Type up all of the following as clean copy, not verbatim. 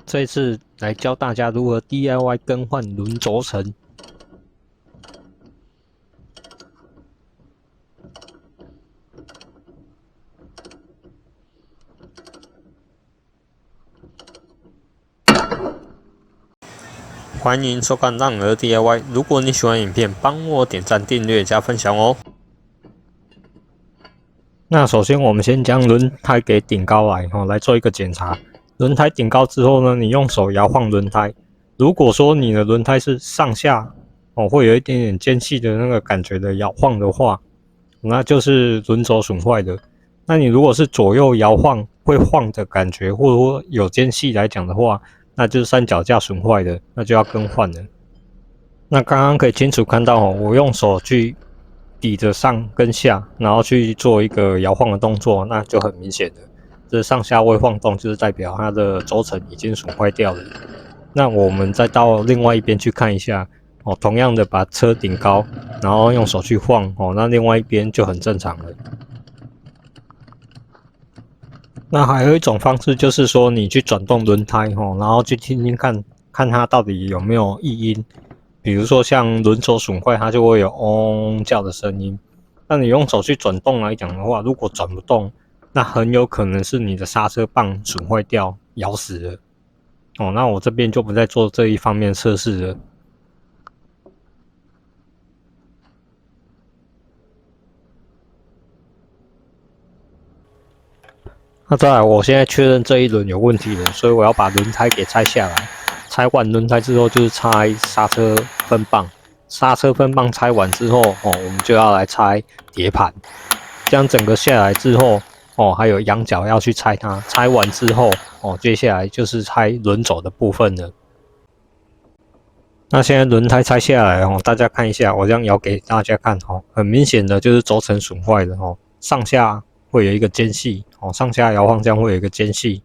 这一次来教大家如何 DIY 更换轮轴承。欢迎收看让儿 DIY。如果你喜欢影片，帮我点赞、订阅、加分享哦。那首先我们先将轮胎给顶高来做一个检查。轮胎顶高之后呢，你用手摇晃轮胎。如果说你的轮胎是上下会有一点点间隙的那个感觉的摇晃的话，那就是轮轴损坏的。那你如果是左右摇晃会晃的感觉，或者说有间隙来讲的话，那就是三脚架损坏的，那就要更换了。那刚刚可以清楚看到我用手去抵着上跟下，然后去做一个摇晃的动作，那就很明显的，这上下位晃动就是代表它的轴承已经损坏掉了。那我们再到另外一边去看一下同样的把车顶高，然后用手去晃那另外一边就很正常了。那还有一种方式就是说，你去转动轮胎然后去听听看它到底有没有异音。比如说像轮轴损坏，它就会有嗡叫的声音。那你用手去转动来讲的话，如果转不动，那很有可能是你的刹车棒损坏掉，咬死了。那我这边就不再做这一方面测试了。那再来，我现在确认这一轮有问题了，所以我要把轮胎给拆下来。拆完轮胎之后，就是拆刹车分棒。刹车分棒拆完之后，我们就要来拆碟盘。这样整个下来之后，还有仰角要去拆它。拆完之后，接下来就是拆轮轴的部分了。那现在轮胎拆下来大家看一下，我这样摇给大家看很明显的就是轴承损坏的上下会有一个间隙上下摇晃这样会有一个间隙。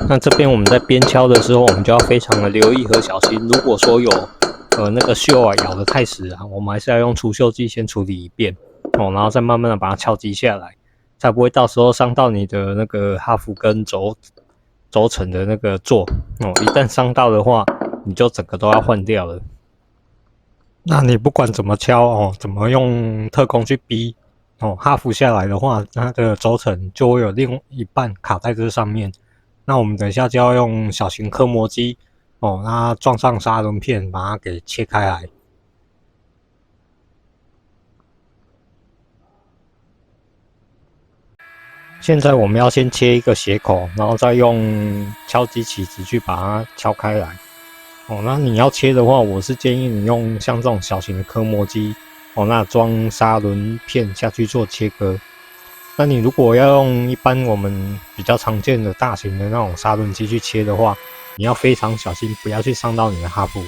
那这边我们在边敲的时候，我们就要非常的留意和小心。如果说有那个锈啊咬得太死啊，我们还是要用除锈剂先处理一遍哦，然后再慢慢的把它敲击下来，才不会到时候伤到你的那个哈弗跟轴承的那个座哦。一旦伤到的话，你就整个都要换掉了。那你不管怎么敲哦，怎么用特工去逼哦，哈弗下来的话，它的轴承就会有另一半卡在这上面。那我们等一下就要用小型刻磨机哦，让它撞上砂轮片，把它给切开来。现在我们要先切一个斜口，然后再用敲击起子去把它敲开来。哦，那你要切的话，我是建议你用像这种小型的刻磨机哦，那装砂轮片下去做切割。那你如果要用一般我们比较常见的大型的那种砂轮机去切的话，你要非常小心，不要去伤到你的哈弗。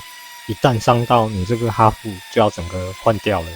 一旦伤到你这个哈弗，就要整个换掉了。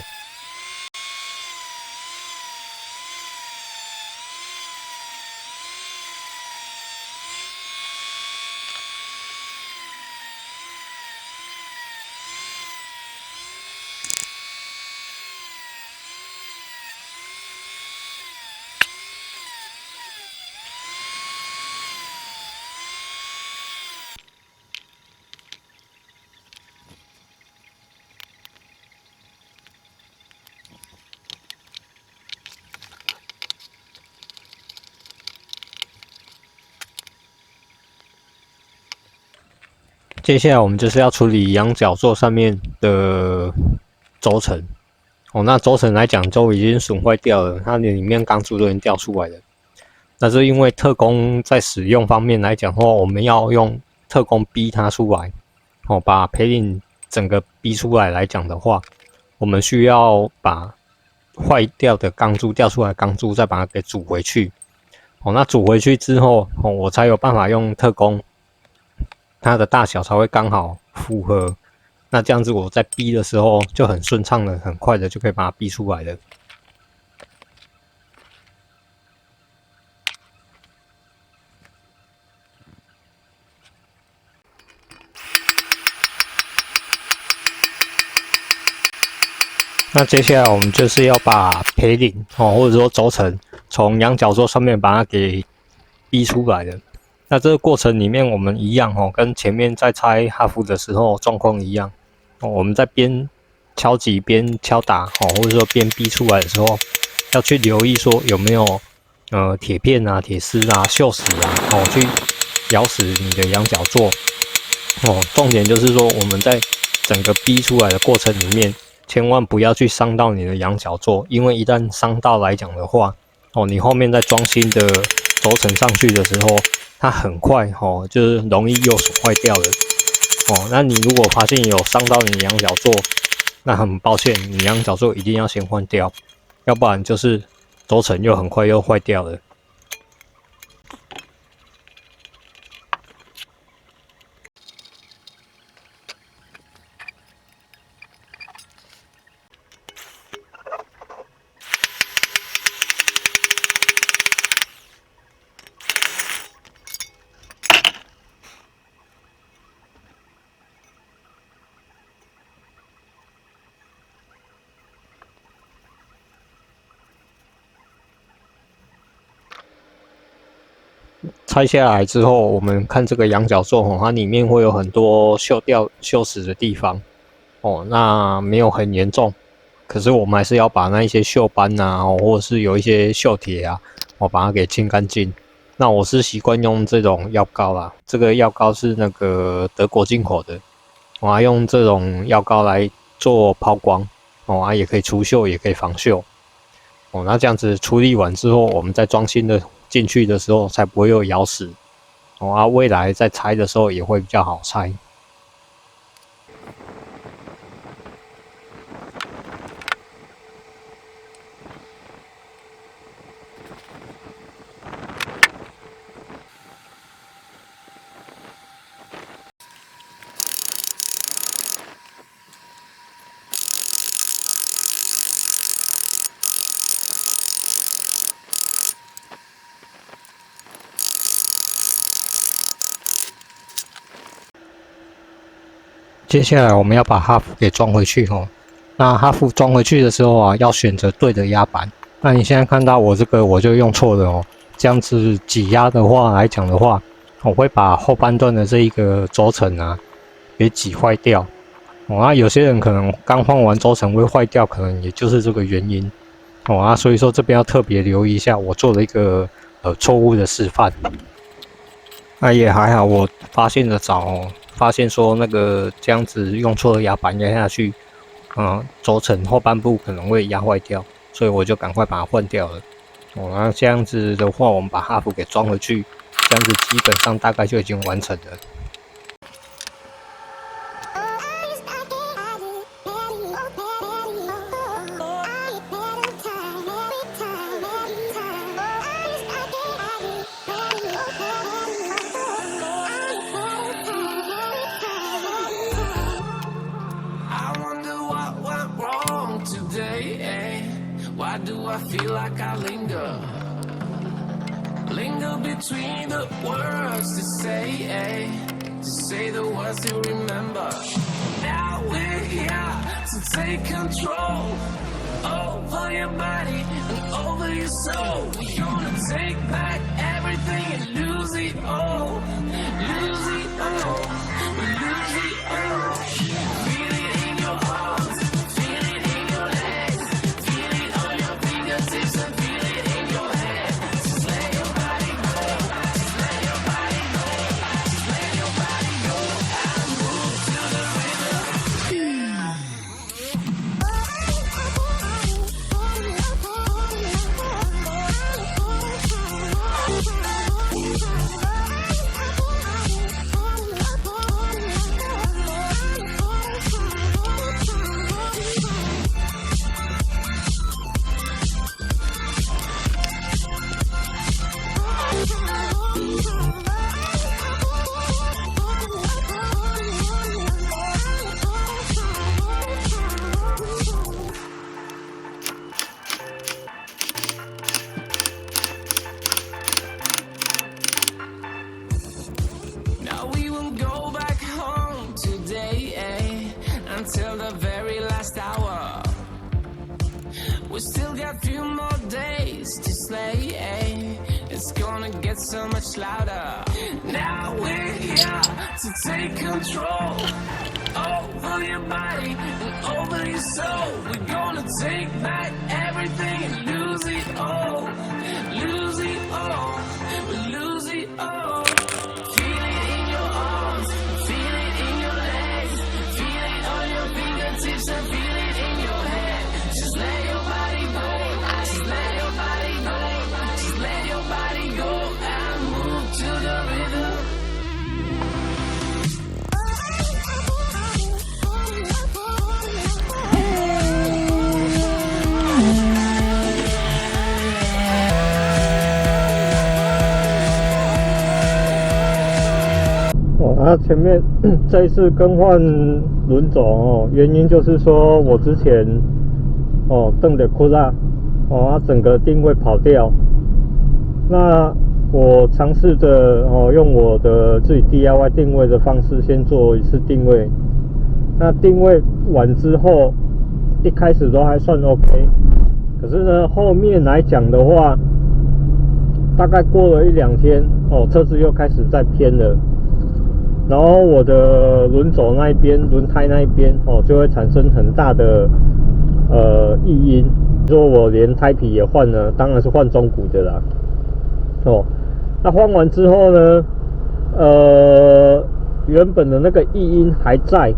接下来我们就是要处理羊角座上面的轴承哦。那轴承来讲都已经损坏掉了，它里面钢珠都已经掉出来了。那是因为特工在使用方面来讲的话，我们要用特工逼它出来哦，把培林整个逼出来讲的话，我们需要把坏掉的钢珠掉出来的钢珠再把它给煮回去哦。那煮回去之后哦，我才有办法用特工。它的大小才会刚好符合，那这样子我在逼的时候就很顺畅的、很快的就可以把它逼出来了。那接下来我们就是要把培领哦，或者说轴承从羊角座上面把它给逼出来的。那这个过程里面，我们一样哦，跟前面在拆哈弗的时候状况一样哦，我们在边敲击边敲打哦，或者说边逼出来的时候，要去留意说有没有铁片啊、铁丝啊、锈蚀啊哦，去咬死你的羊角座哦。重点就是说我们在整个逼出来的过程里面，千万不要去伤到你的羊角座，因为一旦伤到来讲的话哦，你后面在装新的轴承上去的时候，它很快哦，就是容易又损坏掉了哦。那你如果发现有伤到你羊角座，那很抱歉，你羊角座一定要先换掉，要不然就是轴承又很快又坏掉了。拆下来之后，我们看这个羊角座哦，它里面会有很多锈掉、锈蚀的地方哦。那没有很严重，可是我们还是要把那一些锈斑啊，或者是有一些锈铁啊，我把它给清干净。那我是习惯用这种药膏啦，这个药膏是那个德国进口的，我还用这种药膏来做抛光哦，也可以除锈，也可以防锈。哦，那这样子处理完之后，我们再装新的进去的时候，才不会有咬死。哦，未来在拆的时候也会比较好拆。接下来我们要把哈弗给装回去哦。那哈弗装回去的时候啊，要选择对的压板。那你现在看到我这个，我就用错了哦。这样子挤压的话来讲的话，我会把后半段的这一个轴承啊给挤坏掉。哦，那有些人可能刚换完轴承会坏掉，可能也就是这个原因。哦啊，所以说这边要特别留意一下，我做了一个错误的示范。那也还好，我发现的早哦，发现说那个这样子用错了压板压下去，轴承后半部可能会压坏掉，所以我就赶快把它换掉了。哦，那这样子的话，我们把哈弗给装回去，这样子基本上大概就已经完成了。Why do I feel like I linger between the words to say the words to remember. Now we're here to take control over your body and over your soul. We're gonna take back everything and lose it all, lose it all, lose it all. Feel it in your arms, feel it in your legs, feel it on your fingertips and feel it in your head. Just let your body go, just let your body go, just let your body go and move to the rhythm. Now we won't go back home today, until the very last hour. We still got few more days to slay, it's gonna get so much louder. Now we're here to take control over your body and over your soul. We're gonna take back everything and lose it all, lose it all, we lose it all. Feel it in your arms, feel it in your legs, feel it on your fingertips and feel it in your head. Just let your body go, just let your body go, just let your body go and move to the rhythm.前面这一次更换轮轴哦，原因就是说我之前蹬的扩大整个定位跑掉。那我尝试着用我的自己 DIY 定位的方式先做一次定位。那定位完之后，一开始都还算 OK， 可是呢后面来讲的话，大概过了1-2天车子又开始在偏了。然后我的轮轴那一边、轮胎那一边就会产生很大的异音。说我连胎皮也换了，当然是换中古的啦。那换完之后呢，原本的那个异音还在，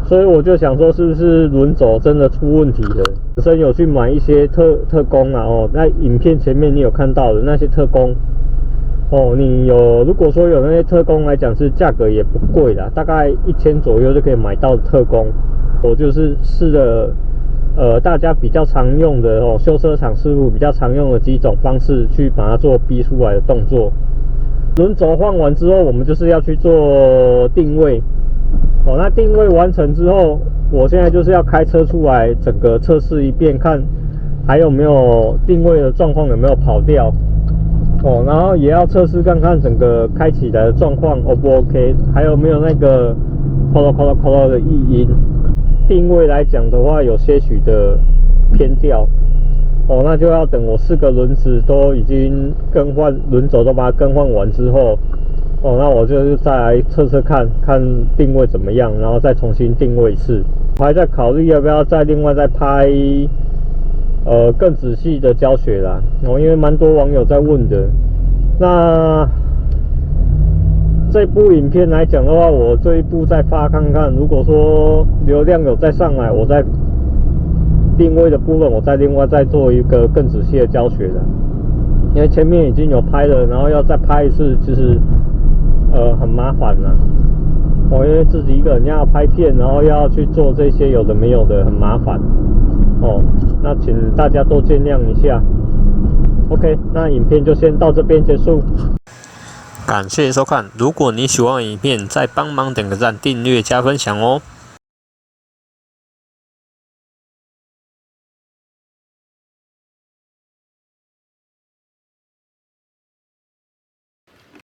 所以我就想说是不是轮轴真的出问题了？本身有去买一些特工啊在影片前面你有看到的那些特工。你如果说有那些特工来讲，是价格也不贵啦，大概1000左右就可以买到的特工。我就是试了大家比较常用的修车厂师傅比较常用的几种方式去把它做逼出来的动作。轮轴换完之后，我们就是要去做定位。那定位完成之后，我现在就是要开车出来整个测试一遍，看还有没有定位的状况有没有跑掉。然后也要测试看看整个开起来的状况 O 不 OK， 还有没有那个咔啦咔啦咔啦的异音。定位来讲的话，有些许的偏掉。哦，那就要等我4个轮子都已经更换，轮轴都把它更换完之后，哦，那我就是再来测看看定位怎么样，然后再重新定位一次。我还在考虑要不要再另外再拍更仔细的教学啦。哦，因为蛮多网友在问的。那这部影片来讲的话，我这一部再发看看，如果说流量有再上来，我再定位的部分，我再另外再做一个更仔细的教学的。因为前面已经有拍了，然后要再拍一次，其实很麻烦啦。哦，因为自己一个人要拍片，然后要去做这些有的没有的，很麻烦。哦，那请大家多见谅一下。OK， 那影片就先到这边结束。感谢收看，如果你喜欢影片，再帮忙点个赞、订阅、加分享哦。